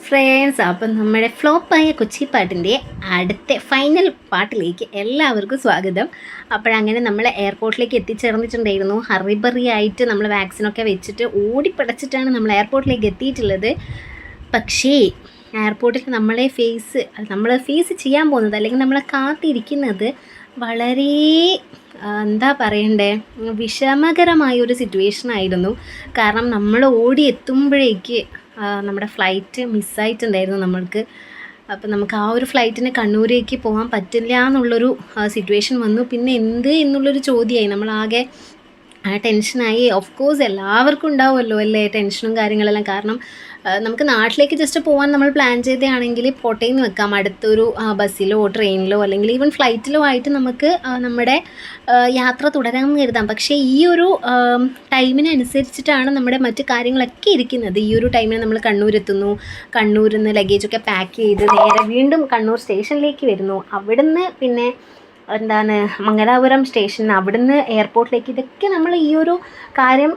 Friends, അപ്പം നമ്മുടെ ഫ്ലോപ്പായ കൊച്ചി പാട്ടിൻ്റെ അടുത്ത ഫൈനൽ പാട്ടിലേക്ക് എല്ലാവർക്കും സ്വാഗതം. അപ്പോഴങ്ങനെ നമ്മൾ എയർപോർട്ടിലേക്ക് എത്തിച്ചേർന്നിട്ടുണ്ടായിരുന്നു. ഹറിബറി ആയിട്ട് നമ്മൾ വാക്സിനൊക്കെ വെച്ചിട്ട് ഓടിപ്പടച്ചിട്ടാണ് നമ്മൾ എയർപോർട്ടിലേക്ക് എത്തിയിട്ടുള്ളത്. പക്ഷേ എയർപോർട്ടിൽ നമ്മൾ ഫേസ് ചെയ്യാൻ പോകുന്നത്, അല്ലെങ്കിൽ നമ്മളെ കാത്തിരിക്കുന്നത് വളരെ എന്താ പറയണ്ടേ, വിഷമകരമായൊരു സിറ്റുവേഷൻ ആയിരുന്നു. കാരണം നമ്മൾ ഓടി എത്തുമ്പോഴേക്ക് നമ്മുടെ ഫ്ലൈറ്റ് മിസ്സായിട്ടുണ്ടായിരുന്നു നമ്മൾക്ക്. അപ്പം നമുക്ക് ആ ഒരു ഫ്ലൈറ്റിന് കണ്ണൂരേക്ക് പോകാൻ പറ്റില്ല എന്നുള്ളൊരു സിറ്റുവേഷൻ വന്നു. പിന്നെ എന്ത് എന്നുള്ളൊരു ചോദ്യമായി. നമ്മളാകെ ടെൻഷനായി. ഓഫ് കോഴ്സ് എല്ലാവർക്കും ഉണ്ടാവുമല്ലോ അല്ലേ ടെൻഷനും കാര്യങ്ങളെല്ലാം. കാരണം നമുക്ക് നാട്ടിലേക്ക് ജസ്റ്റ് പോകാൻ നമ്മൾ പ്ലാൻ ചെയ്തതാണെങ്കിൽ പോട്ടേന്ന് വെക്കാം, അടുത്തൊരു ബസ്സിലോ ട്രെയിനിലോ അല്ലെങ്കിൽ ഈവൻ ഫ്ലൈറ്റിലോ ആയിട്ട് നമുക്ക് നമ്മുടെ യാത്ര തുടരാമെന്ന് കരുതാം. പക്ഷേ ഈ ഒരു ടൈമിനനുസരിച്ചിട്ടാണ് നമ്മുടെ മറ്റ് കാര്യങ്ങളൊക്കെ ഇരിക്കുന്നത്. ഈ ഒരു ടൈമിന് നമ്മൾ കണ്ണൂരെത്തുന്നു, കണ്ണൂരിൽ നിന്ന് ലഗേജൊക്കെ പാക്ക് ചെയ്ത് നേരെ വീണ്ടും കണ്ണൂർ സ്റ്റേഷനിലേക്ക് വരുന്നു. അവിടുന്ന് പിന്നെ മംഗലാപുരം സ്റ്റേഷൻ, അവിടുന്ന് എയർപോർട്ടിലേക്ക്. ഇതൊക്കെ നമ്മൾ ഈ ഒരു കാര്യം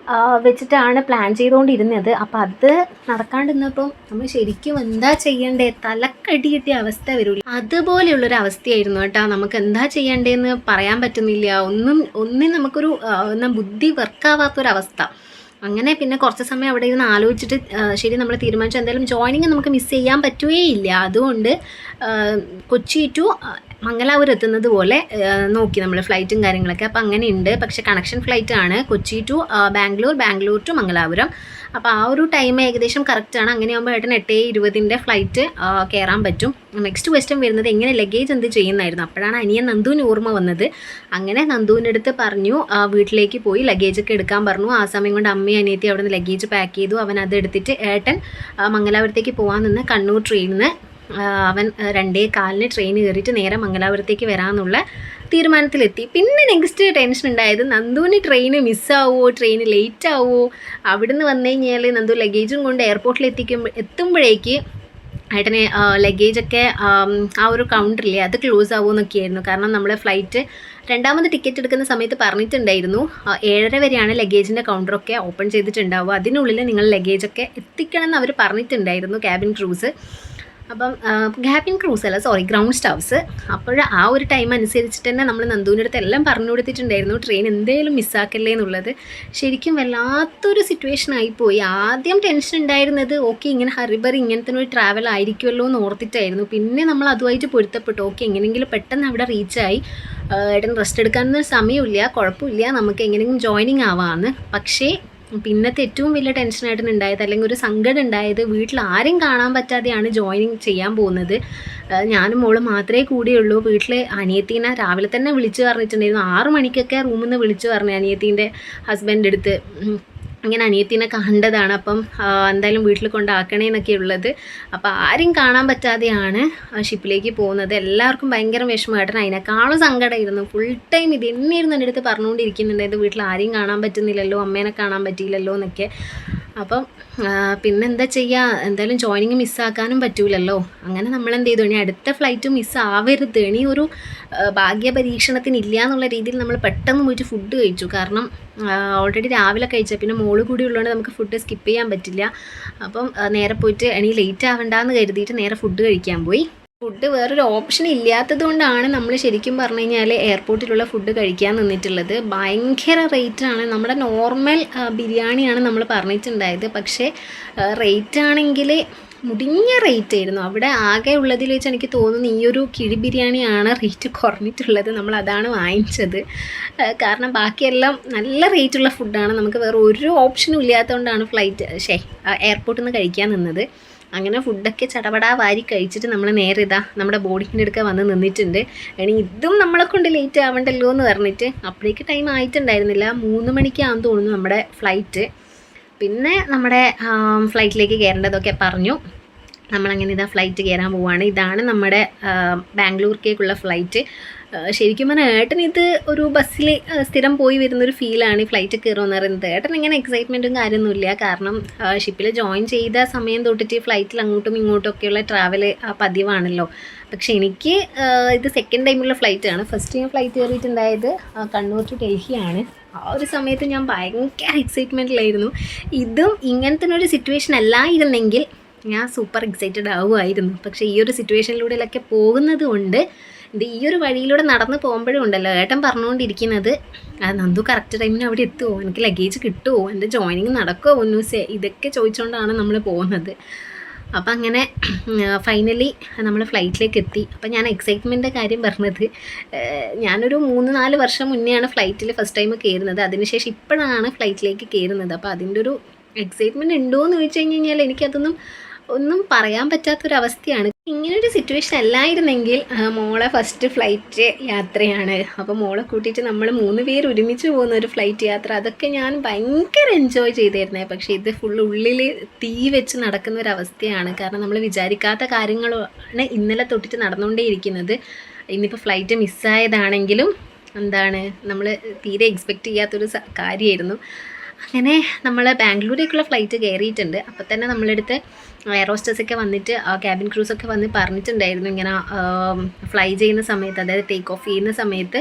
വെച്ചിട്ടാണ് പ്ലാൻ ചെയ്തുകൊണ്ടിരുന്നത്. അപ്പോൾ അത് നടക്കാണ്ടിരുന്നപ്പം നമ്മൾ ശരിക്കും എന്താ ചെയ്യണ്ടേ, തലക്കടി കിട്ടിയ അവസ്ഥ വരില്ല. അതുപോലെയുള്ളൊരു അവസ്ഥയായിരുന്നു കേട്ടോ. നമുക്ക് എന്താ ചെയ്യണ്ടേന്ന് പറയാൻ പറ്റുന്നില്ല. ഒന്നും നമുക്കൊരു ബുദ്ധി വർക്കാവാത്തൊരവസ്ഥ. അങ്ങനെ പിന്നെ കുറച്ച് സമയം അവിടെ ഇരുന്ന് ആലോചിച്ചിട്ട് ശരി നമ്മൾ തീരുമാനിച്ചു, എന്തായാലും ജോയിനിങ് നമുക്ക് മിസ് ചെയ്യാൻ പറ്റുകയില്ല. അതുകൊണ്ട് കൊച്ചി ടു മംഗലാപുരം എത്തുന്നത് പോലെ നോക്കി നമ്മൾ ഫ്ലൈറ്റും കാര്യങ്ങളൊക്കെ. അപ്പോൾ അങ്ങനെയുണ്ട്. പക്ഷേ കണക്ഷൻ ഫ്ലൈറ്റാണ് കൊച്ചി ടു ബാംഗ്ലൂർ ടു മംഗലാപുരം. അപ്പോൾ ആ ഒരു ടൈം ഏകദേശം കറക്റ്റാണ്. അങ്ങനെയാകുമ്പോൾ ഏട്ടൻ 8:20 ഫ്ലൈറ്റ് കയറാൻ പറ്റും. നെക്സ്റ്റ് ക്വസ്റ്റ്യൻ വരുന്നത് എങ്ങനെ ലഗേജ് എന്ത് ചെയ്യുന്നായിരുന്നു. അപ്പോഴാണ് അനിയൻ നന്ദുവിന് ഓർമ്മ വന്നത്. അങ്ങനെ നന്ദുവിൻ്റെ അടുത്ത് പറഞ്ഞു വീട്ടിലേക്ക് പോയി ലഗേജൊക്കെ എടുക്കാൻ പറഞ്ഞു. ആ സമയം കൊണ്ട് അമ്മയും അനിയത്തി അവിടെ നിന്ന് ലഗേജ് പാക്ക് ചെയ്തു. അവൻ അത് എടുത്തിട്ട് ഏട്ടൻ മംഗലാപുരത്തേക്ക് പോകാൻ നിന്ന് കണ്ണൂർ ട്രെയിനിൽ നിന്ന് അവൻ 2:15 ട്രെയിൻ കയറിയിട്ട് നേരെ മംഗലാപുരത്തേക്ക് വരാമെന്നുള്ള തീരുമാനത്തിലെത്തി. പിന്നെ നെക്സ്റ്റ് ടെൻഷൻ ഉണ്ടായത് നന്ദുവിന് ട്രെയിന് മിസ്സാവുമോ, ട്രെയിൻ ലേറ്റ് ആവുമോ. അവിടുന്ന് വന്നു കഴിഞ്ഞാൽ നന്ദു ലഗേജും കൊണ്ട് എയർപോർട്ടിൽ എത്തുമ്പോഴേക്ക് ഏട്ടനെ ലഗേജൊക്കെ ആ ഒരു കൗണ്ടറില്ലേ അത് ക്ലോസ് ആവുമെന്നൊക്കെയായിരുന്നു. കാരണം നമ്മൾ ഫ്ലൈറ്റ് രണ്ടാമത് ടിക്കറ്റ് എടുക്കുന്ന സമയത്ത് പറഞ്ഞിട്ടുണ്ടായിരുന്നു 7:30 വരെയാണ് ലഗേജിൻ്റെ കൗണ്ടറൊക്കെ ഓപ്പൺ ചെയ്തിട്ടുണ്ടാവുക. അതിനുള്ളിൽ നിങ്ങൾ ലഗേജൊക്കെ എത്തിക്കണം എന്ന് അവർ പറഞ്ഞിട്ടുണ്ടായിരുന്നു ക്യാബിൻ ക്രൂസ്. അപ്പം ഗ്രൗണ്ട് സ്റ്റാഫ്സ്. അപ്പോൾ ആ ഒരു ടൈം അനുസരിച്ചിട്ട് തന്നെ നമ്മൾ നന്ദുവിൻ്റെ അടുത്ത് എല്ലാം പറഞ്ഞു കൊടുത്തിട്ടുണ്ടായിരുന്നു ട്രെയിൻ എന്തെങ്കിലും മിസ്സാക്കല്ലേ എന്നുള്ളത്. ശരിക്കും വല്ലാത്തൊരു സിറ്റുവേഷൻ ആയിപ്പോയി. ആദ്യം ടെൻഷൻ ഉണ്ടായിരുന്നത് ഓക്കെ ഇങ്ങനെ ഹറിബറി ഇങ്ങനത്തെ ഒരു ട്രാവൽ ആയിരിക്കുമല്ലോ എന്ന് ഓർത്തിട്ടായിരുന്നു. പിന്നെ നമ്മൾ അതുമായിട്ട് പൊരുത്തപ്പെട്ടു. ഓക്കെ എങ്ങനെയെങ്കിലും പെട്ടെന്ന് അവിടെ റീച്ചായി ഏട്ടൻ റെസ്റ്റ് എടുക്കാനൊന്നും സമയമില്ല, കുഴപ്പമില്ല, നമുക്ക് എങ്ങനെയെങ്കിലും ജോയിനിങ് ആവാമെന്ന്. പക്ഷേ പിന്നത്തെ ഏറ്റവും വലിയ ടെൻഷനായിട്ട് ഉണ്ടായത്, അല്ലെങ്കിൽ ഒരു സങ്കടം ഉണ്ടായത്, വീട്ടിൽ ആരും കാണാൻ പറ്റാതെയാണ് ജോയിനിങ് ചെയ്യാൻ പോകുന്നത്. ഞാനും മോളും മാത്രമേ കൂടിയുള്ളൂ. വീട്ടിൽ അനിയത്തീനെ രാവിലെ തന്നെ വിളിച്ചു പറഞ്ഞിട്ടുണ്ടായിരുന്നു. 6 മണിക്കൊക്കെ റൂമിൽ നിന്ന് വിളിച്ചു പറഞ്ഞു അനിയത്തീൻ്റെ ഹസ്ബൻഡ് അടുത്ത് ഇങ്ങനെ അനിയത്തിനെ കണ്ടതാണ്, അപ്പം എന്തായാലും വീട്ടിൽ കൊണ്ടാക്കണേ എന്നൊക്കെ ഉള്ളത്. അപ്പോൾ ആരും കാണാൻ പറ്റാതെയാണ് ഷിപ്പിലേക്ക് പോകുന്നത്. എല്ലാവർക്കും ഭയങ്കര വിഷമമായിട്ടാണ്. അതിനേക്കാളും സങ്കടമായിരുന്നു. ഫുൾ ടൈം ഇത് തന്നെയായിരുന്നു എൻ്റെ അടുത്ത് പറഞ്ഞുകൊണ്ടിരിക്കുന്നുണ്ടായത്. വീട്ടിൽ ആരെയും കാണാൻ പറ്റുന്നില്ലല്ലോ, അമ്മേനെ കാണാൻ പറ്റിയില്ലല്ലോ എന്നൊക്കെ. അപ്പം പിന്നെന്താ ചെയ്യുക, എന്തായാലും ജോയിനിങ് മിസ്സാക്കാനും പറ്റൂലല്ലോ. അങ്ങനെ നമ്മളെന്ത് ചെയ്തു, ഇനി അടുത്ത ഫ്ലൈറ്റ് മിസ്സാവരുത്, ഇനി ഒരു ഭാഗ്യ പരീക്ഷണത്തിനില്ല എന്നുള്ള രീതിയിൽ നമ്മൾ പെട്ടെന്ന് പോയിട്ട് ഫുഡ് കഴിച്ചു. കാരണം ഓൾറെഡി രാവിലെ കഴിച്ച, പിന്നെ മോള് കൂടി ഉള്ളതുകൊണ്ട് നമുക്ക് ഫുഡ് സ്കിപ്പ് ചെയ്യാൻ പറ്റില്ല. അപ്പം നേരെ പോയിട്ട് ഇനി ലേറ്റ് ആവണ്ടെന്ന് കരുതിയിട്ട് നേരെ ഫുഡ് കഴിക്കാൻ പോയി. ഫുഡ് വേറൊരു ഓപ്ഷൻ ഇല്ലാത്തത് കൊണ്ടാണ് നമ്മൾ ശരിക്കും പറഞ്ഞു കഴിഞ്ഞാൽ എയർപോർട്ടിലുള്ള ഫുഡ് കഴിക്കാൻ നിന്നിട്ടുള്ളത്. ഭയങ്കര റേറ്റാണ്. നമ്മുടെ നോർമൽ ബിരിയാണിയാണ് നമ്മൾ പറഞ്ഞിട്ടുണ്ടായത്. പക്ഷേ റേറ്റ് ആണെങ്കിൽ മുടിഞ്ഞ റേറ്റ് ആയിരുന്നു. അവിടെ ആകെ ഉള്ളതിൽ വെച്ച് എനിക്ക് തോന്നുന്നു ഈ ഒരു കിഴി ബിരിയാണിയാണ് റേറ്റ് കുറഞ്ഞിട്ടുള്ളത്. നമ്മൾ അതാണ് വാങ്ങിച്ചത്. കാരണം ബാക്കിയെല്ലാം നല്ല റേറ്റുള്ള ഫുഡാണ്. നമുക്ക് വേറെ ഒരു ഓപ്ഷനും ഇല്ലാത്തതുകൊണ്ടാണ് എയർപോർട്ടിൽ നിന്ന് കഴിക്കാൻ നിന്നത്. അങ്ങനെ ഫുഡൊക്കെ ചടപടാ വാരി കഴിച്ചിട്ട് നമ്മൾ നേരെ നമ്മുടെ ബോർഡിങ്ങിൻ്റെ അടുക്ക വന്ന് നിന്നിട്ടുണ്ട്. ഇനി ഇതും നമ്മളെ കൊണ്ട് ലേറ്റ് ആവണ്ടല്ലോ എന്ന് പറഞ്ഞിട്ട് അപ്പോഴേക്ക് ടൈം ആയിട്ടുണ്ടായിരുന്നില്ല. 3 മണിക്കാണെന്ന് തോന്നുന്നു നമ്മുടെ ഫ്ലൈറ്റ്. പിന്നെ നമ്മുടെ ഫ്ലൈറ്റിലേക്ക് കയറേണ്ടതൊക്കെ പറഞ്ഞു. നമ്മളങ്ങനെ ഫ്ലൈറ്റ് കയറാൻ പോവുകയാണ്. ഇതാണ് നമ്മുടെ ബാംഗ്ലൂരിലേക്കുള്ള ഫ്ലൈറ്റ്. ശരിക്കും പറഞ്ഞാൽ ഏട്ടൻ ഇത് ഒരു ബസ്സിൽ സ്ഥിരം പോയി വരുന്നൊരു ഫീലാണ് ഈ ഫ്ലൈറ്റ് കയറുമെന്ന് പറയുന്നത്. ഏട്ടൻ ഇങ്ങനെ എക്സൈറ്റ്മെൻറ്റും കാര്യമൊന്നുമില്ല. കാരണം ഷിപ്പിൽ ജോയിൻ ചെയ്ത സമയം തൊട്ടിട്ട് ഫ്ലൈറ്റിൽ അങ്ങോട്ടും ഇങ്ങോട്ടും ഒക്കെയുള്ള ട്രാവൽ പതിവാണല്ലോ. പക്ഷെ എനിക്ക് ഇത് സെക്കൻഡ് ടൈമുള്ള ഫ്ലൈറ്റാണ്. ഫസ്റ്റ് ഞാൻ ഫ്ലൈറ്റ് കയറിയിട്ടുണ്ടായത് കണ്ണൂർ ടു ഡൽഹിയാണ്. ആ ഒരു സമയത്ത് ഞാൻ ഭയങ്കര എക്സൈറ്റ്മെൻറ്റിലായിരുന്നു. ഇതും ഇങ്ങനത്തെ ഒരു സിറ്റുവേഷൻ അല്ലായിരുന്നെങ്കിൽ ഞാൻ സൂപ്പർ എക്സൈറ്റഡ് ആവുമായിരുന്നു. പക്ഷേ ഈ ഒരു സിറ്റുവേഷനിലൂടെയൊക്കെ പോകുന്നത് കൊണ്ട് ഈ ഒരു വഴിയിലൂടെ നടന്ന് പോകുമ്പോഴും ഉണ്ടല്ലോ ഏട്ടൻ പറഞ്ഞുകൊണ്ടിരിക്കുന്നത് നന്ദു കറക്റ്റ് ടൈമിന് അവിടെ എത്തുമോ, എനിക്ക് ലഗേജ് കിട്ടുമോ, എൻ്റെ ജോയിനിങ് നടക്കുമോ പൊന്നൂസേ, ഇതൊക്കെ ചോദിച്ചുകൊണ്ടാണ് നമ്മൾ പോകുന്നത്. അപ്പം അങ്ങനെ ഫൈനലി നമ്മൾ ഫ്ലൈറ്റിലേക്ക് എത്തി. അപ്പം ഞാൻ എക്സൈറ്റ്മെൻറ്റിൻ്റെ കാര്യം പറഞ്ഞത്, ഞാനൊരു 3-4 വർഷം മുന്നെയാണ് ഫ്ലൈറ്റിൽ ഫസ്റ്റ് ടൈം കയറുന്നത്. അതിനുശേഷം ഇപ്പോഴാണ് ഫ്ലൈറ്റിലേക്ക് കയറുന്നത്. അപ്പോൾ അതിൻ്റെ ഒരു എക്സൈറ്റ്മെൻറ്റ് ഉണ്ടോ എന്ന് ചോദിച്ചു കഴിഞ്ഞാൽ എനിക്കതൊന്നും പറയാൻ പറ്റാത്തൊരവസ്ഥയാണ്. ഇങ്ങനൊരു സിറ്റുവേഷൻ അല്ലായിരുന്നെങ്കിൽ മോളെ ഫസ്റ്റ് ഫ്ലൈറ്റ് യാത്രയാണ്. അപ്പോൾ മോളെ കൂട്ടിയിട്ട് നമ്മൾ 3 പേര് ഒരുമിച്ച് പോകുന്ന ഒരു ഫ്ലൈറ്റ് യാത്ര, അതൊക്കെ ഞാൻ ഭയങ്കര എൻജോയ് ചെയ്തിരുന്നേ. പക്ഷേ ഇത് ഫുൾ ഉള്ളിൽ തീ വെച്ച് നടക്കുന്ന ഒരു അവസ്ഥയാണ്. കാരണം നമ്മൾ വിചാരിക്കാത്ത കാര്യങ്ങളാണ് ഇന്നലെ തൊട്ടിട്ട് നടന്നുകൊണ്ടേയിരിക്കുന്നത്. ഇന്നിപ്പോൾ ഫ്ലൈറ്റ് മിസ്സായതാണെങ്കിലും നമ്മൾ തീരെ എക്സ്പെക്റ്റ് ചെയ്യാത്തൊരു കാര്യമായിരുന്നു. അങ്ങനെ നമ്മൾ ബാംഗ്ലൂരേക്കുള്ള ഫ്ലൈറ്റ് കയറിയിട്ടുണ്ട്. അപ്പോൾ തന്നെ നമ്മളടുത്ത് എയർ ഹോസ്റ്റസൊക്കെ വന്നിട്ട് ക്യാബിൻ ക്രൂസൊക്കെ വന്ന് പറഞ്ഞിട്ടുണ്ടായിരുന്നു, ഇങ്ങനെ ഫ്ലൈ ചെയ്യുന്ന സമയത്ത്, അതായത് ടേക്ക് ഓഫ് ചെയ്യുന്ന സമയത്ത്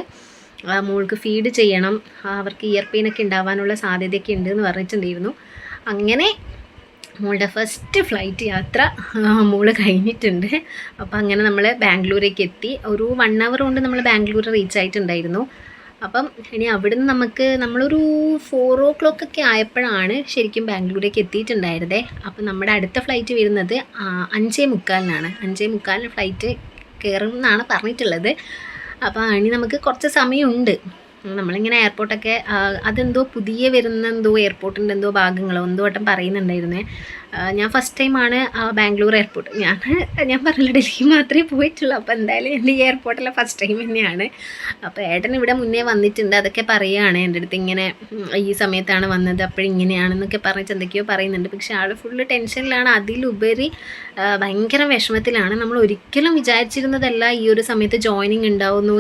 മോൾക്ക് ഫീഡ് ചെയ്യണം, അവർക്ക് ഇയർ പെയിനൊക്കെ ഉണ്ടാവാനുള്ള സാധ്യതയൊക്കെ ഉണ്ട് എന്ന് പറഞ്ഞിട്ടുണ്ടായിരുന്നു. അങ്ങനെ മോളുടെ ഫസ്റ്റ് ഫ്ലൈറ്റ് യാത്ര മോള് കഴിഞ്ഞിട്ടുണ്ട്. അപ്പോൾ അങ്ങനെ നമ്മൾ ബാംഗ്ലൂരേക്ക് എത്തി. ഒരു 1 hour കൊണ്ട് നമ്മൾ ബാംഗ്ലൂർ റീച്ച് ആയിട്ടുണ്ടായിരുന്നു. അപ്പം ഇനി അവിടുന്ന് നമ്മളൊരു 4 o'clock ഒക്കെ ആയപ്പോഴാണ് ശരിക്കും ബാംഗ്ലൂരേക്ക് എത്തിയിട്ടുണ്ടായിരുന്നേ. അപ്പം നമ്മുടെ അടുത്ത ഫ്ലൈറ്റ് വരുന്നത് 5:45-നാണ്. 5:45 ഫ്ലൈറ്റ് കയറും എന്നാണ് പറഞ്ഞിട്ടുള്ളത്. അപ്പോൾ ഇനി നമുക്ക് കുറച്ച് സമയമുണ്ട്. നമ്മളിങ്ങനെ എയർപോർട്ടൊക്കെ അതെന്തോ പുതിയ വരുന്ന എയർപോർട്ടിൻ്റെ ഭാഗങ്ങളോ വട്ടം പറയുന്നുണ്ടായിരുന്നേ. ഞാൻ ഫസ്റ്റ് ടൈമാണ് ബാംഗ്ലൂർ എയർപോർട്ട്, ഞാൻ പറഞ്ഞില്ല ഡൽഹി മാത്രമേ പോയിട്ടുള്ളൂ. അപ്പോൾ എന്തായാലും എൻ്റെ ഈ എയർപോർട്ടിലെ ഫസ്റ്റ് ടൈം തന്നെയാണ്. അപ്പോൾ ഏട്ടൻ ഇവിടെ മുന്നേ വന്നിട്ടുണ്ട്, അതൊക്കെ പറയുകയാണ് എൻ്റെ അടുത്ത്, ഇങ്ങനെ ഈ സമയത്താണ് വന്നത് അപ്പോഴിങ്ങനെയാണെന്നൊക്കെ പറഞ്ഞിട്ട് എന്തൊക്കെയോ പറയുന്നുണ്ട്. പക്ഷേ ആൾ ഫുള്ള് ടെൻഷനിലാണ്, അതിലുപരി ഭയങ്കര വിഷമത്തിലാണ്. നമ്മൾ ഒരിക്കലും വിചാരിച്ചിരുന്നതല്ല ഈ ഒരു സമയത്ത് ജോയിനിങ് ഉണ്ടാവുന്നു,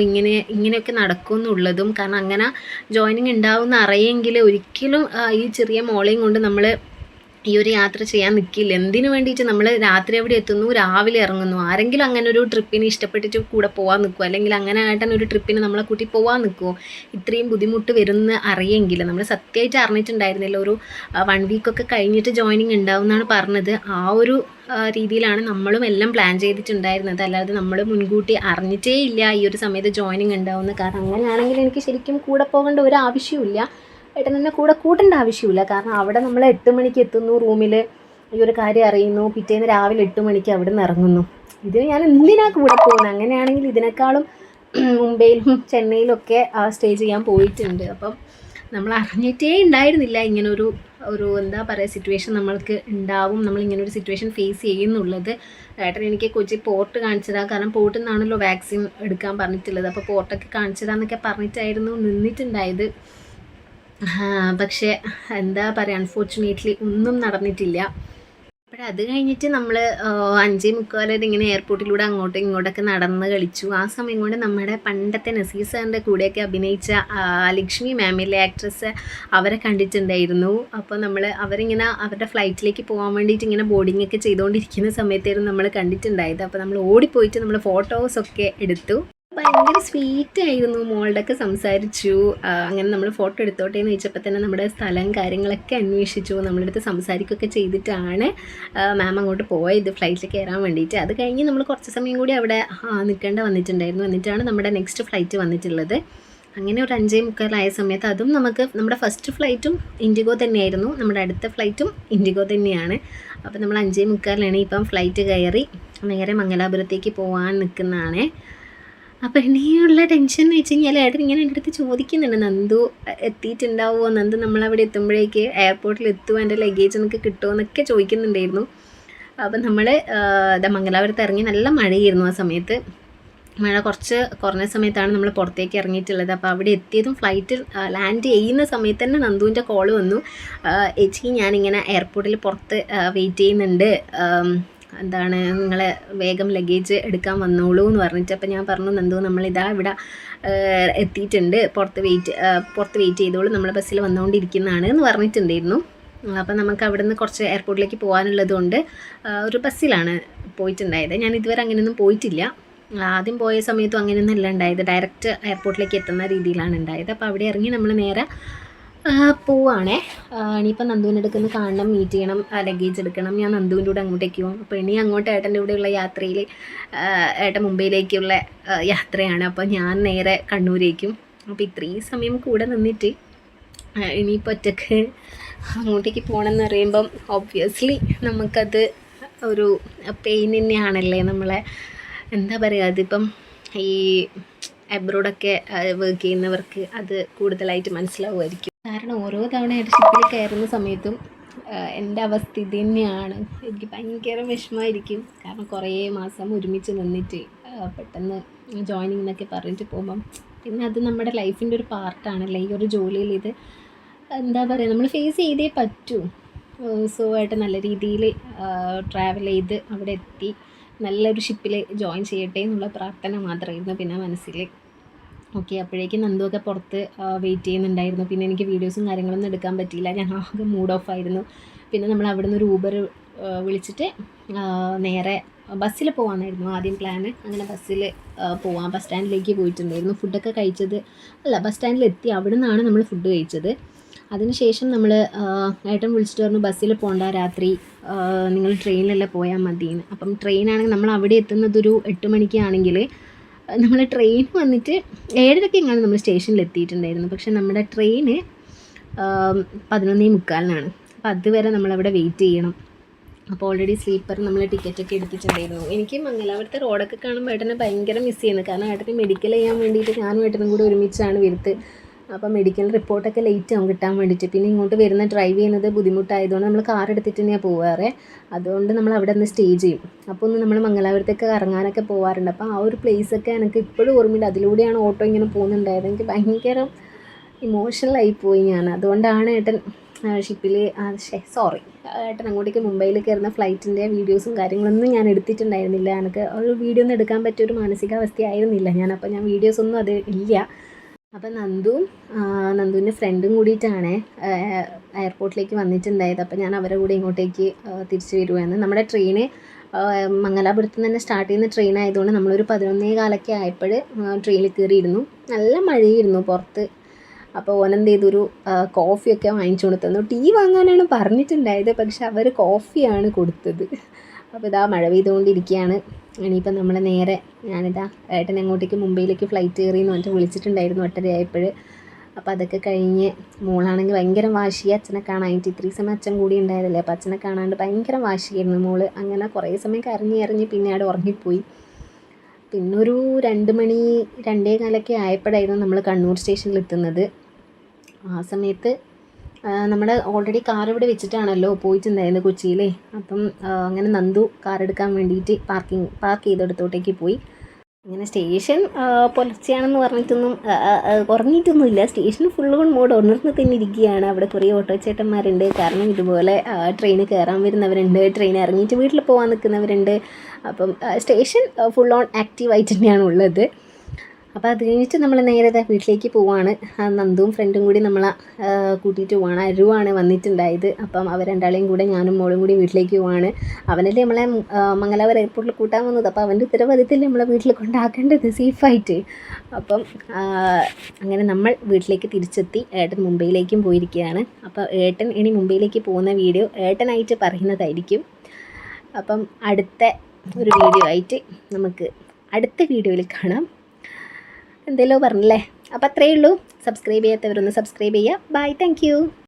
ഇങ്ങനെയൊക്കെ നടക്കുമെന്നുള്ളതും. കാരണം അങ്ങനെ ജോയിനിങ് ഉണ്ടാവുമെന്ന് അറിയെങ്കിൽ ഒരിക്കലും ഈ ചെറിയ മോളെയും കൊണ്ട് നമ്മൾ ഈ ഒരു യാത്ര ചെയ്യാൻ നിൽക്കില്ല. എന്തിനു വേണ്ടിയിട്ട് നമ്മൾ രാത്രി എവിടെ എത്തുന്നു, രാവിലെ ഇറങ്ങുന്നു. ആരെങ്കിലും അങ്ങനെ ഒരു ട്രിപ്പിന് ഇഷ്ടപ്പെട്ടിട്ട് കൂടെ പോകാൻ നിൽക്കുമോ, അല്ലെങ്കിൽ അങ്ങനെ ആയിട്ടാണ് ഒരു ട്രിപ്പിന് നമ്മളെ കൂട്ടി പോകാൻ നിൽക്കുമോ? ഇത്രയും ബുദ്ധിമുട്ട് വരുന്ന അറിയെങ്കിൽ നമ്മൾ സത്യമായിട്ട് അറിഞ്ഞിട്ടുണ്ടായിരുന്നില്ല. ഒരു 1 week കഴിഞ്ഞിട്ട് ജോയിനിങ് ഉണ്ടാവും എന്നാണ് പറഞ്ഞത്. ആ ഒരു രീതിയിലാണ് നമ്മളും എല്ലാം പ്ലാൻ ചെയ്തിട്ടുണ്ടായിരുന്നത്. അല്ലാതെ നമ്മൾ മുൻകൂട്ടി അറിഞ്ഞിട്ടേ ഇല്ല ഈ ഒരു സമയത്ത് ജോയിനിങ് ഉണ്ടാവുമെന്ന്. കാരണം അങ്ങനെയാണെങ്കിൽ എനിക്ക് ശരിക്കും കൂടെ പോകേണ്ട ഒരു ആവശ്യമില്ല, ഏട്ടൻ തന്നെ കൂടെ കൂട്ടേണ്ട ആവശ്യമില്ല. കാരണം അവിടെ നമ്മൾ 8 മണിക്ക് എത്തുന്നു, റൂമിൽ ഈ ഒരു കാര്യം അറിയുന്നു, പിറ്റേന്ന് രാവിലെ 8 മണിക്ക് അവിടെ നിന്ന് ഇറങ്ങുന്നു. ഇതിന് ഞാൻ എന്തിനാണ് കൂടെ പോകുന്നത്? അങ്ങനെയാണെങ്കിൽ ഇതിനേക്കാളും മുംബൈയിലും ചെന്നൈയിലൊക്കെ സ്റ്റേ ചെയ്യാൻ പോയിട്ടുണ്ട്. അപ്പം നമ്മൾ അറിഞ്ഞിട്ടേ ഉണ്ടായിരുന്നില്ല ഇങ്ങനൊരു എന്താ പറയുക സിറ്റുവേഷൻ നമ്മൾക്ക് ഉണ്ടാവും, നമ്മളിങ്ങനൊരു സിറ്റുവേഷൻ ഫേസ് ചെയ്യുന്നുള്ളത്. ഏട്ടൻ എനിക്ക് കൊച്ചി പോർട്ട് കാണിച്ചതാണ്. കാരണം പോർട്ടിൽ നിന്നാണല്ലോ വാക്സിൻ എടുക്കാൻ പറഞ്ഞിട്ടുള്ളത്. അപ്പോൾ പോർട്ടൊക്കെ കാണിച്ചതാന്നൊക്കെ പറഞ്ഞിട്ടായിരുന്നു നിന്നിട്ടുണ്ടായത്. പക്ഷേ എന്താ പറയുക, അൺഫോർച്ചുനേറ്റ്ലി ഒന്നും നടന്നിട്ടില്ല. അത് കഴിഞ്ഞിട്ട് നമ്മൾ 5:45 ഇങ്ങനെ എയർപോർട്ടിലൂടെ അങ്ങോട്ടും ഇങ്ങോട്ടൊക്കെ നടന്ന് കളിച്ചു. ആ സമയം കൊണ്ട് നമ്മുടെ പണ്ടത്തെ നസീർ സാറിൻ്റെ കൂടെയൊക്കെ അഭിനയിച്ച ലക്ഷ്മി മാമിലെ ആക്ട്രസ് അവരെ കണ്ടിട്ടുണ്ടായിരുന്നു. അപ്പോൾ അവരിങ്ങനെ അവരുടെ ഫ്ലൈറ്റിലേക്ക് പോകാൻ വേണ്ടിയിട്ട് ഇങ്ങനെ ബോർഡിംഗ് ഒക്കെ ചെയ്തുകൊണ്ടിരിക്കുന്ന സമയത്തായിരുന്നു നമ്മൾ കണ്ടിട്ടുണ്ടായത്. അപ്പോൾ നമ്മൾ ഓടിപ്പോയിട്ട് നമ്മൾ ഫോട്ടോസൊക്കെ എടുത്തു. ഭയങ്കര സ്വീറ്റായിരുന്നു, മോളുടെയൊക്കെ സംസാരിച്ചു. അങ്ങനെ നമ്മൾ ഫോട്ടോ എടുത്തോട്ടെ എന്ന് ചോദിച്ചപ്പോൾ തന്നെ നമ്മുടെ സ്ഥലം കാര്യങ്ങളൊക്കെ അന്വേഷിച്ചു, നമ്മളടുത്ത് സംസാരിക്കുകയൊക്കെ ചെയ്തിട്ടാണ് മാം അങ്ങോട്ട് പോയത് ഫ്ലൈറ്റിൽ കയറാൻ വേണ്ടിയിട്ട്. അത് കഴിഞ്ഞ് നമ്മൾ കുറച്ച് സമയം കൂടി അവിടെ നിൽക്കേണ്ട വന്നിട്ടുണ്ടായിരുന്നു. എന്നിട്ടാണ് നമ്മുടെ നെക്സ്റ്റ് ഫ്ലൈറ്റ് വന്നിട്ടുള്ളത്. അങ്ങനെ ഒരു 5:45 സമയത്ത് അതും നമ്മുടെ ഫസ്റ്റ് ഫ്ലൈറ്റും ഇൻഡിഗോ തന്നെയായിരുന്നു, നമ്മുടെ അടുത്ത ഫ്ലൈറ്റും ഇൻഡിഗോ തന്നെയാണ്. അപ്പോൾ നമ്മൾ 5:45 ഇപ്പം ഫ്ലൈറ്റ് കയറി നേരെ മംഗലാപുരത്തേക്ക് പോകാൻ നിൽക്കുന്നതാണ്. അപ്പോൾ ഇനിയുള്ള ടെൻഷൻ എന്ന് വെച്ച് കഴിഞ്ഞാൽ ഏട്ടൻ ഇങ്ങനെ എൻ്റെ അടുത്ത് ചോദിക്കുന്നുണ്ട്, നന്ദു എത്തിയിട്ടുണ്ടാവുമോ, നന്ദു നമ്മളവിടെ എത്തുമ്പോഴേക്ക് എയർപോർട്ടിൽ എത്തുമോ, എൻ്റെ ലഗേജ് നമുക്ക് കിട്ടുമോ എന്നൊക്കെ ചോദിക്കുന്നുണ്ടായിരുന്നു. അപ്പം നമ്മൾ മംഗലാപുരത്ത് ഇറങ്ങി, നല്ല മഴയായിരുന്നു ആ സമയത്ത്. മഴ കുറച്ച് കുറഞ്ഞ സമയത്താണ് നമ്മൾ പുറത്തേക്ക് ഇറങ്ങിയിട്ടുള്ളത്. അപ്പോൾ അവിടെ എത്തിയതും ഫ്ലൈറ്റ് ലാൻഡ് ചെയ്യുന്ന സമയത്ത് തന്നെ നന്ദുവിൻ്റെ കോൾ വന്നു, ചേച്ചി ഞാനിങ്ങനെ എയർപോർട്ടിൽ പുറത്ത് വെയിറ്റ് ചെയ്യുന്നുണ്ട്, നിങ്ങൾ വേഗം ലഗേജ് എടുക്കാൻ വന്നോളൂ എന്ന് പറഞ്ഞിട്ട്. അപ്പോൾ ഞാൻ പറഞ്ഞു, നന്ദു നമ്മളിതാ ഇവിടെ എത്തിയിട്ടുണ്ട്, പുറത്ത് വെയിറ്റ് ചെയ്തോളൂ, നമ്മൾ ബസ്സിൽ വന്നുകൊണ്ടിരിക്കുന്നതാണ് എന്ന് പറഞ്ഞിട്ടുണ്ടായിരുന്നു. അപ്പോൾ നമുക്ക് അവിടെ നിന്ന് കുറച്ച് എയർപോർട്ടിലേക്ക് പോകാനുള്ളത് കൊണ്ട് ഒരു ബസ്സിലാണ് പോയിട്ടുണ്ടായത്. ഞാൻ ഇതുവരെ അങ്ങനെയൊന്നും പോയിട്ടില്ല. ആദ്യം പോയ സമയത്തും അങ്ങനെയൊന്നും അല്ല ഉണ്ടായത്, ഡയറക്റ്റ് എയർപോർട്ടിലേക്ക് എത്തുന്ന രീതിയിലാണ് ഉണ്ടായത്. അപ്പോൾ അവിടെ ഇറങ്ങി നമ്മൾ നേരെ പോവാണേ. ഇനിയിപ്പോൾ നന്ദുവിൻ്റെ അടുക്കുന്ന കാണണം, മീറ്റ് ചെയ്യണം, ലഗേജ് എടുക്കണം. ഞാൻ നന്ദുവിൻ്റെ കൂടെ അങ്ങോട്ടേക്ക് പോകും. അപ്പോൾ ഇനി അങ്ങോട്ട് ഏട്ടൻ്റെ കൂടെയുള്ള യാത്രയിൽ ഏട്ടൻ മുംബൈയിലേക്കുള്ള യാത്രയാണ്. അപ്പോൾ ഞാൻ നേരെ കണ്ണൂരേക്കും. അപ്പോൾ ഇത്രയും സമയം കൂടെ നിന്നിട്ട് ഇനിയിപ്പോൾ ഒറ്റക്ക് അങ്ങോട്ടേക്ക് പോകണമെന്ന് പറയുമ്പം ഓബ്വിയസ്ലി നമുക്കത് ഒരു പെയിൻ തന്നെയാണല്ലേ. നമ്മളെ എന്താ പറയുക, അതിപ്പം ഈ അബ്രോഡൊക്കെ വർക്ക് ചെയ്യുന്നവർക്ക് അത് കൂടുതലായിട്ട് മനസ്സിലാവുമായിരിക്കും. കാരണം ഓരോ തവണയായിട്ട് ഷിപ്പിൽ കയറുന്ന സമയത്തും എൻ്റെ അവസ്ഥ ഇത് തന്നെയാണ്. എനിക്ക് ഭയങ്കര വിഷമമായിരിക്കും. കാരണം കുറേ മാസം ഒരുമിച്ച് നിന്നിട്ട് പെട്ടെന്ന് ജോയിനിങ് എന്നൊക്കെ പറഞ്ഞിട്ട് പോകുമ്പം പിന്നെ അത് നമ്മുടെ ലൈഫിൻ്റെ ഒരു പാർട്ടാണല്ലേ. ഈ ഒരു ജോലിയിൽ ഇത് എന്താ പറയുക, നമ്മൾ ഫേസ് ചെയ്തേ പറ്റൂ. സോ ആയിട്ട് നല്ല രീതിയിൽ ട്രാവൽ ചെയ്ത് അവിടെ എത്തി നല്ലൊരു ഷിപ്പിൽ ജോയിൻ ചെയ്യട്ടെ എന്നുള്ള പ്രാർത്ഥന മാത്രമായിരുന്നു പിന്നെ മനസ്സിൽ. ഓക്കെ, അപ്പോഴേക്കും നന്ദുവൊക്കെ പുറത്ത് വെയിറ്റ് ചെയ്യുന്നുണ്ടായിരുന്നു. പിന്നെ എനിക്ക് വീഡിയോസും കാര്യങ്ങളൊന്നും എടുക്കാൻ പറ്റിയില്ല. ഞാൻ ആകെ മൂഡ് ഓഫ് ആയിരുന്നു. പിന്നെ നമ്മൾ അവിടെ നിന്ന് ഒരു ഊബർ വിളിച്ചിട്ട് നേരെ ബസ്സിൽ പോകാനായിരുന്നു ആദ്യം പ്ലാന്. അങ്ങനെ ബസ്സിൽ പോവാം, ബസ് സ്റ്റാൻഡിലേക്ക് പോയിട്ടുണ്ടായിരുന്നു. ഫുഡൊക്കെ കഴിച്ചത് ബസ് സ്റ്റാൻഡിലെത്തി അവിടെ നിന്നാണ് നമ്മൾ ഫുഡ് കഴിച്ചത്. അതിനുശേഷം നമ്മൾ ഏട്ടൻ വിളിച്ചിട്ട് പറഞ്ഞു ബസ്സിൽ പോകണ്ട, രാത്രി നിങ്ങൾ ട്രെയിനിലല്ലേ പോയാൽ മതിയെന്ന്. അപ്പം ട്രെയിനാണെങ്കിൽ നമ്മൾ അവിടെ എത്തുന്നത് ഒരു 8 മണിക്കാണെങ്കിൽ നമ്മൾ ട്രെയിൻ വന്നിട്ട് 7:30 എങ്ങാനും നമ്മൾ സ്റ്റേഷനിൽ എത്തിയിട്ടുണ്ടായിരുന്നു. പക്ഷേ നമ്മുടെ ട്രെയിന് 11:45. അപ്പോൾ അതുവരെ നമ്മളവിടെ വെയിറ്റ് ചെയ്യണം. അപ്പോൾ ഓൾറെഡി സ്ലീപ്പർ നമ്മൾ ടിക്കറ്റൊക്കെ എടുത്തിട്ടുണ്ടായിരുന്നു. എനിക്ക് മംഗലാപുരത്തെ റോഡൊക്കെ കാണുമ്പോൾ ഏട്ടനെ ഭയങ്കര മിസ് ചെയ്യുന്നു. കാരണം ഏട്ടന് മെഡിക്കൽ ചെയ്യാൻ വേണ്ടിയിട്ട് ഞാനും ഏട്ടനും കൂടി ഒരുമിച്ചാണ് വരുത്ത്. അപ്പോൾ മെഡിക്കൽ റിപ്പോർട്ടൊക്കെ ലേറ്റ് ആവും കിട്ടാൻ വേണ്ടിയിട്ട്. പിന്നെ ഇങ്ങോട്ട് വരുന്ന ഡ്രൈവ് ചെയ്യുന്നത് ബുദ്ധിമുട്ടായതുകൊണ്ട് നമ്മൾ കാർ എടുത്തിട്ട് തന്നെയാണ് പോവാറ്. അതുകൊണ്ട് നമ്മൾ അവിടെ നിന്ന് സ്റ്റേ ചെയ്യും. അപ്പോൾ ഒന്ന് നമ്മൾ മംഗലാപുരത്തേക്ക് ഇറങ്ങാനൊക്കെ പോകാറുണ്ട്. അപ്പോൾ ആ ഒരു പ്ലേസൊക്കെ എനിക്ക് ഇപ്പോഴും ഓർമ്മയുണ്ട്. അതിലൂടെയാണ് ഓട്ടോ ഇങ്ങനെ പോകുന്നുണ്ടായത്. എനിക്ക് ഭയങ്കര ഇമോഷണലായി പോയി ഞാൻ. അതുകൊണ്ടാണ് ഏട്ടൻ ഷിപ്പിൽ ഏട്ടൻ അങ്ങോട്ടേക്ക് മുംബൈയിൽ കയറുന്ന ഫ്ലൈറ്റിൻ്റെ വീഡിയോസും കാര്യങ്ങളൊന്നും ഞാൻ എടുത്തിട്ടുണ്ടായിരുന്നില്ല. എനിക്ക് ഒരു വീഡിയോ ഒന്നും എടുക്കാൻ പറ്റിയൊരു മാനസികാവസ്ഥയായിരുന്നില്ല അപ്പോൾ ഞാൻ വീഡിയോസൊന്നും അത് ഇല്ല. അപ്പം നന്ദുവിൻ്റെ ഫ്രണ്ടും കൂടിയിട്ടാണ് എയർപോർട്ടിലേക്ക് വന്നിട്ടുണ്ടായത്. അപ്പോൾ ഞാൻ അവരുടെ കൂടെ ഇങ്ങോട്ടേക്ക് തിരിച്ചു വരുവായിരുന്നു. നമ്മുടെ ട്രെയിന് മംഗലാപുരത്ത് നിന്ന് തന്നെ സ്റ്റാർട്ട് ചെയ്യുന്ന ട്രെയിൻ ആയതുകൊണ്ട് നമ്മളൊരു 11:15 ആയപ്പോൾ ട്രെയിനിൽ കയറിയിരുന്നു. നല്ല മഴയായിരുന്നു പുറത്ത്. അപ്പോൾ ഓനെന്ത് ചെയ്തൊരു കോഫിയൊക്കെ വാങ്ങിച്ചു കൊടുത്തു. ടീ വാങ്ങാനാണ് പറഞ്ഞിട്ടുണ്ടായത്, പക്ഷെ അവർ കോഫിയാണ് കൊടുത്തത്. അപ്പോൾ ഇതാ മഴ പെയ്തുകൊണ്ടിരിക്കുകയാണ്. ഇനിയിപ്പോൾ നമ്മൾ നേരെ ഏട്ടൻ അങ്ങോട്ടേക്ക് മുംബൈയിലേക്ക് ഫ്ലൈറ്റ് കയറി എന്ന് പറഞ്ഞിട്ട് വിളിച്ചിട്ടുണ്ടായിരുന്നു 8:30 ആയപ്പോൾ. അപ്പോൾ അതൊക്കെ കഴിഞ്ഞ് മോളാണെങ്കിൽ ഭയങ്കര വാശി, അച്ഛനെ കാണാനായിട്ട്. ഇത്രയും സമയം അച്ഛൻ കൂടി ഉണ്ടായതല്ലേ, അപ്പോൾ അച്ഛനെ കാണാണ്ട് ഭയങ്കര വാശിയായിരുന്നു മോള്. അങ്ങനെ കുറേ സമയം കരഞ്ഞ് പിന്നെ അവിടെ ഉറങ്ങിപ്പോയി. പിന്നെ ഒരു 2 മണി 2:15 ആയപ്പോഴായിരുന്നു നമ്മൾ കണ്ണൂർ സ്റ്റേഷനിൽ എത്തുന്നത്. ആ സമയത്ത് നമ്മുടെ ഓൾറെഡി കാർ ഇവിടെ വെച്ചിട്ടാണല്ലോ പോയിട്ടുണ്ടായിരുന്നത് കൊച്ചിയിൽ. അപ്പം അങ്ങനെ നന്ദു കാർ എടുക്കാൻ വേണ്ടിയിട്ട് പാർക്ക് ചെയ്തെടുത്തോട്ടേക്ക് പോയി. അങ്ങനെ സ്റ്റേഷൻ പുലർച്ചെയാണെന്ന് ഉറങ്ങിയിട്ടൊന്നുമില്ല. സ്റ്റേഷൻ ഫുള്ള് മോഡ് ഉണർന്ന് തന്നെ ഇരിക്കുകയാണ്. അവിടെ കുറേ ഓട്ടോ ചേട്ടന്മാരുണ്ട്. കാരണം ഇതുപോലെ ട്രെയിന് കയറാൻ വരുന്നവരുണ്ട്, ട്രെയിൻ ഇറങ്ങിയിട്ട് വീട്ടിൽ പോകാൻ നിൽക്കുന്നവരുണ്ട്. അപ്പം സ്റ്റേഷൻ ഫുൾ ഓൺ ആക്റ്റീവായിട്ട് തന്നെയാണ് ഉള്ളത്. അപ്പോൾ അത് കഴിഞ്ഞിട്ട് നമ്മൾ നേരെ വീട്ടിലേക്ക് പോവാണ്. നന്ദുവും ഫ്രണ്ടും കൂടി നമ്മളെ കൂട്ടിയിട്ട് പോവാണ്. അരുവാണ് വന്നിട്ടുണ്ടായത്. അപ്പം അവർ രണ്ടാളെയും കൂടെ ഞാനും മോളും കൂടി വീട്ടിലേക്ക് പോവാണ്. അവനല്ലേ നമ്മളെ മംഗലാപുരം എയർപോർട്ടിൽ കൂട്ടാൻ വന്നത്. അപ്പോൾ അവൻ്റെ ഉത്തരവാദിത്തത്തിൽ നമ്മളെ വീട്ടിൽ കൊണ്ടാക്കേണ്ടത് സേഫായിട്ട്. അപ്പം അങ്ങനെ നമ്മൾ വീട്ടിലേക്ക് തിരിച്ചെത്തി. ഏട്ടൻ മുംബൈയിലേക്കും പോയിരിക്കുകയാണ്. അപ്പോൾ ഏട്ടൻ ഇനി മുംബൈയിലേക്ക് പോകുന്ന വീഡിയോ ഏട്ടനായിട്ട് പറയുന്നതായിരിക്കും. അപ്പം അടുത്ത ഒരു വീഡിയോ ആയിട്ട് നമുക്ക് അടുത്ത വീഡിയോയിൽ കാണാം. എന്തെല്ലോ പറഞ്ഞല്ലേ. അപ്പോൾ അത്രയേ ഉള്ളൂ. സബ്സ്ക്രൈബ് ചെയ്യാത്തവരൊന്ന് സബ്സ്ക്രൈബ് ചെയ്യുക. Bye, thank U.